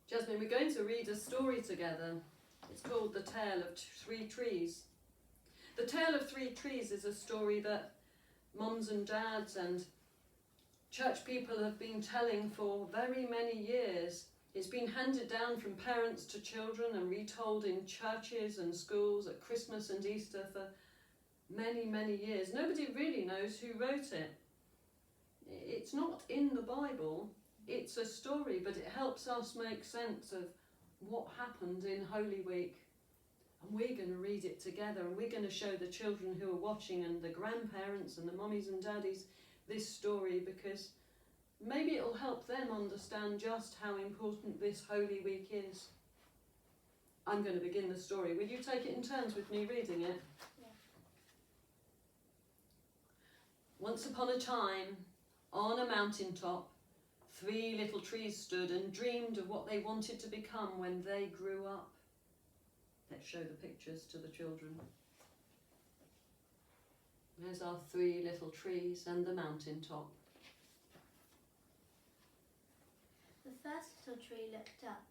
Jasmine, we're going to read a story together. It's called The Tale of Three Trees. The Tale of Three Trees is a story that mums and dads and church people have been telling for very many years. It's been handed down from parents to children and retold in churches and schools at Christmas and Easter for many, many years. Nobody really knows who wrote it. It's not in the Bible. It's a story, but it helps us make sense of what happened in Holy Week. And we're going to read it together, and we're going to show the children who are watching and the grandparents and the mummies and daddies this story, because maybe it'll help them understand just how important this Holy Week is. I'm going to begin the story. Will you take it in turns with me reading it? Yeah. Once upon a time, on a mountaintop, 3 little trees stood and dreamed of what they wanted to become when they grew up. Let's show the pictures to the children. There's our 3 little trees and the mountaintop. The first little tree looked up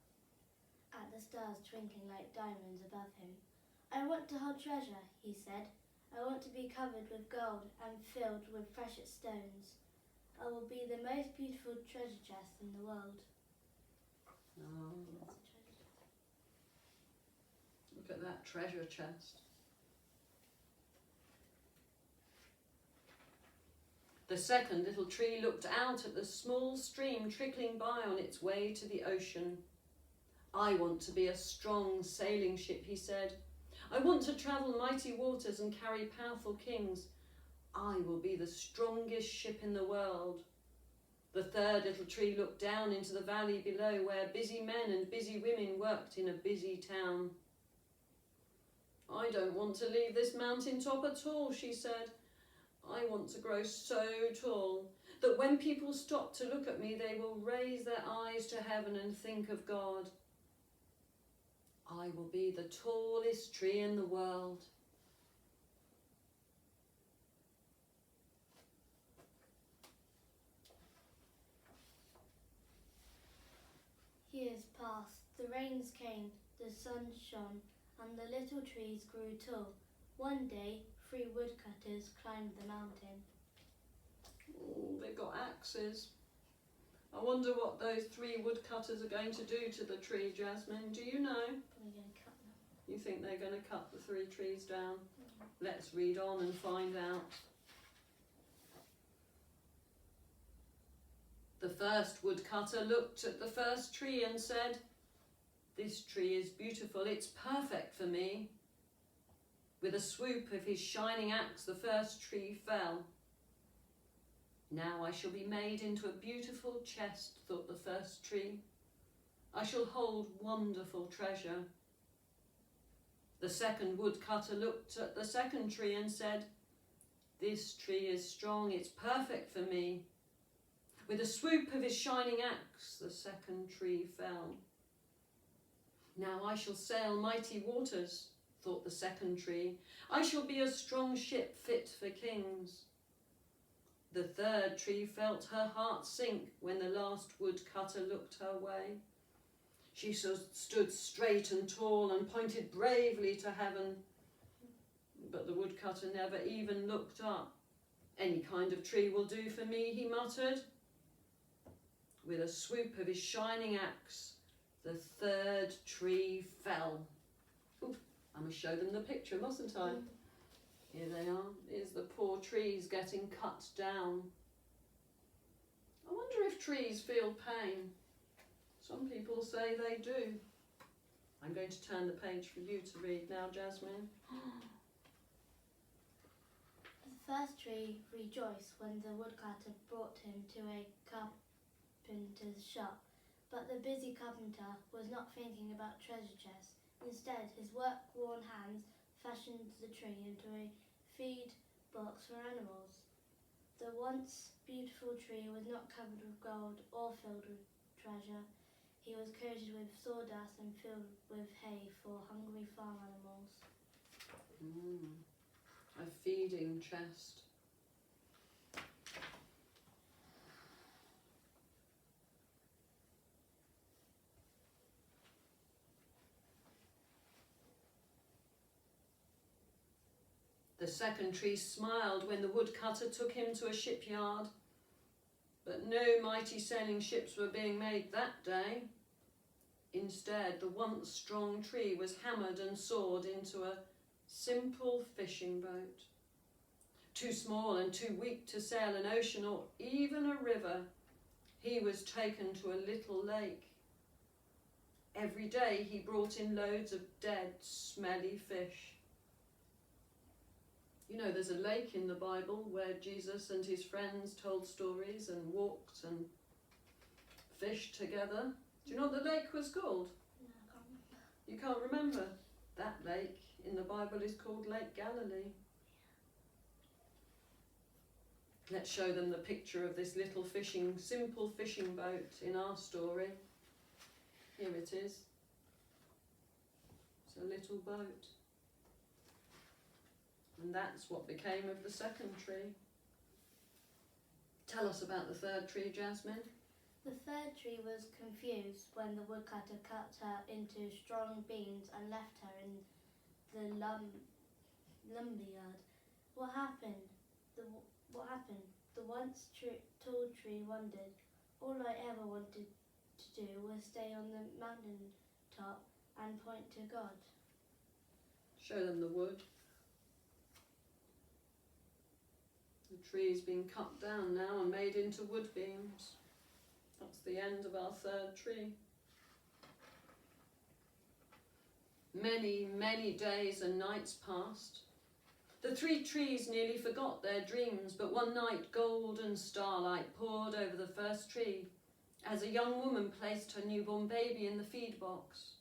at the stars twinkling like diamonds above him. I want to hold treasure, he said. I want to be covered with gold and filled with precious stones. I will be the most beautiful treasure chest in the world. Oh, look at that treasure chest. The second little tree looked out at the small stream trickling by on its way to the ocean. I want to be a strong sailing ship, he said. I want to travel mighty waters and carry powerful kings. I will be the strongest ship in the world. The third little tree looked down into the valley below, where busy men and busy women worked in a busy town. I don't want to leave this mountaintop at all, she said. I want to grow so tall that when people stop to look at me, they will raise their eyes to heaven and think of God. I will be the tallest tree in the world. Years passed, the rains came, the sun shone, and the little trees grew tall. One day, 3 woodcutters climbed the mountain. Oh, they've got axes. I wonder what those 3 woodcutters are going to do to the tree, Jasmine. Do you know? We're going to cut them. You think they're going to cut the 3 trees down? Let's read on and find out. The first woodcutter looked at the first tree and said, "This tree is beautiful, it's perfect for me." With a swoop of his shining axe, the first tree fell. Now I shall be made into a beautiful chest, thought the first tree. I shall hold wonderful treasure. The second woodcutter looked at the second tree and said, "This tree is strong, it's perfect for me." With a swoop of his shining axe, the second tree fell. Now I shall sail mighty waters, thought the second tree. I shall be a strong ship fit for kings. The third tree felt her heart sink when the last woodcutter looked her way. She stood straight and tall and pointed bravely to heaven. But the woodcutter never even looked up. "Any kind of tree will do for me," he muttered. With a swoop of his shining axe, the third tree fell. Ooh, I must show them the picture, mustn't I? Here they are. Here's the poor trees getting cut down. I wonder if trees feel pain. Some people say they do. I'm going to turn the page for you to read now, Jasmine. The first tree rejoiced when the woodcutter brought him to a carpenter's shop, but the busy carpenter was not thinking about treasure chests. Instead, his work-worn hands fashioned the tree into a feed box for animals. The once beautiful tree was not covered with gold or filled with treasure. He was coated with sawdust and filled with hay for hungry farm animals. A feeding chest. The second tree smiled when the woodcutter took him to a shipyard, but no mighty sailing ships were being made that day. Instead, the once strong tree was hammered and sawed into a simple fishing boat. Too small and too weak to sail an ocean or even a river, he was taken to a little lake. Every day he brought in loads of dead, smelly fish. You know, there's a lake in the Bible where Jesus and his friends told stories and walked and fished together. Do you know what the lake was called? No, I can't remember. You can't remember? That lake in the Bible is called Lake Galilee. Let's show them the picture of this little simple fishing boat in our story. Here it is. It's a little boat. And that's what became of the second tree. Tell us about the third tree, Jasmine. The third tree was confused when the woodcutter cut her into strong beams and left her in the lumberyard. What happened? The once tall tree wondered. All I ever wanted to do was stay on the mountain top and point to God. Show them the wood. The tree's been cut down now and made into wood beams. That's the end of our third tree. Many, many days and nights passed. The three trees nearly forgot their dreams, but one night golden starlight poured over the first tree as a young woman placed her newborn baby in the feed box.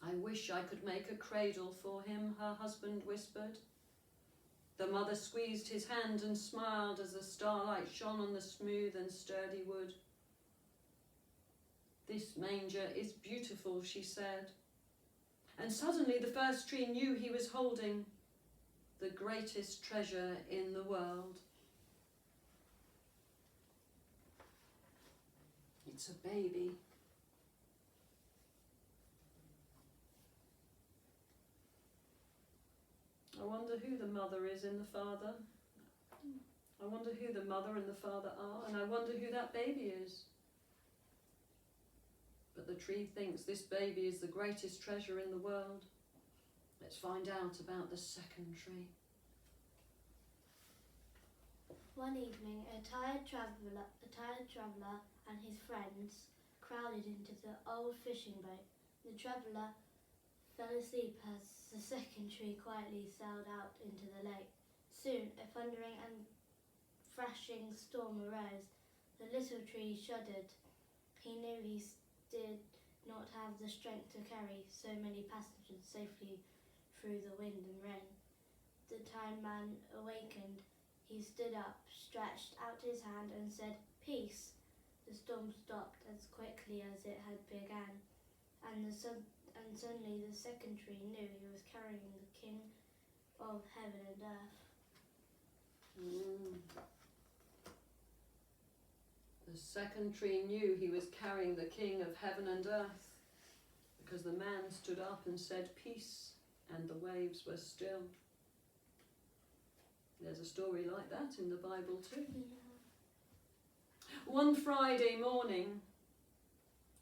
I wish I could make a cradle for him, her husband whispered. The mother squeezed his hand and smiled as the starlight shone on the smooth and sturdy wood. This manger is beautiful, she said. And suddenly the first tree knew he was holding the greatest treasure in the world. It's a baby. I wonder who the mother is and the father. I wonder who the mother and the father are, and I wonder who that baby is. But the tree thinks this baby is the greatest treasure in the world. Let's find out about the second tree. One evening, a tired traveller and his friends crowded into the old fishing boat. The traveller fell asleep as the second tree quietly sailed out into the lake. Soon, a thundering and thrashing storm arose. The little tree shuddered. He knew he did not have the strength to carry so many passengers safely through the wind and rain. The tired man awakened. He stood up, stretched out his hand and said, "Peace." The storm stopped as quickly as it had begun, and suddenly the second tree knew he was carrying the King of heaven and earth. The second tree knew he was carrying the King of heaven and earth, because the man stood up and said, "Peace," and the waves were still. There's a story like that in the Bible too. Yeah. One Friday morning,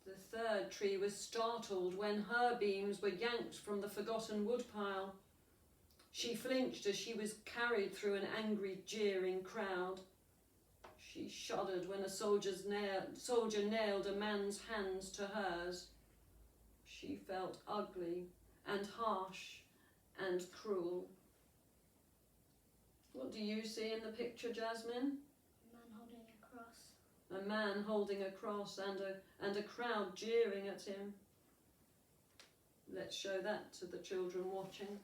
the third tree was startled when her beams were yanked from the forgotten woodpile. She flinched as she was carried through an angry, jeering crowd. She shuddered when a soldier nailed a man's hands to hers. She felt ugly and harsh and cruel. What do you see in the picture, Jasmine? A man holding a cross. A man holding a cross and a crowd jeering at him. Let's show that to the children watching.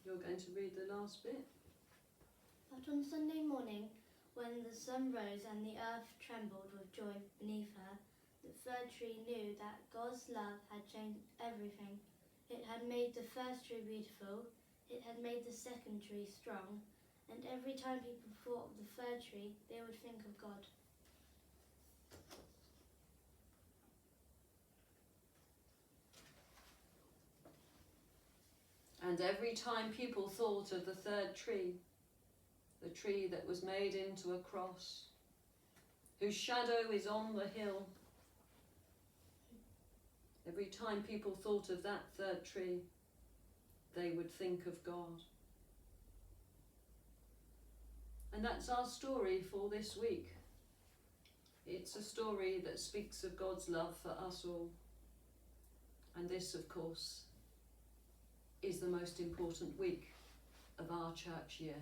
You're going to read the last bit. But on Sunday morning, when the sun rose and the earth trembled with joy beneath her, the third tree knew that God's love had changed everything. It had made the first tree beautiful, it had made the second tree strong, and every time people thought of the fir tree, they would think of God. And every time people thought of the third tree, the tree that was made into a cross, whose shadow is on the hill, every time people thought of that third tree, they would think of God. And that's our story for this week. It's a story that speaks of God's love for us all. And this, of course, is the most important week of our church year.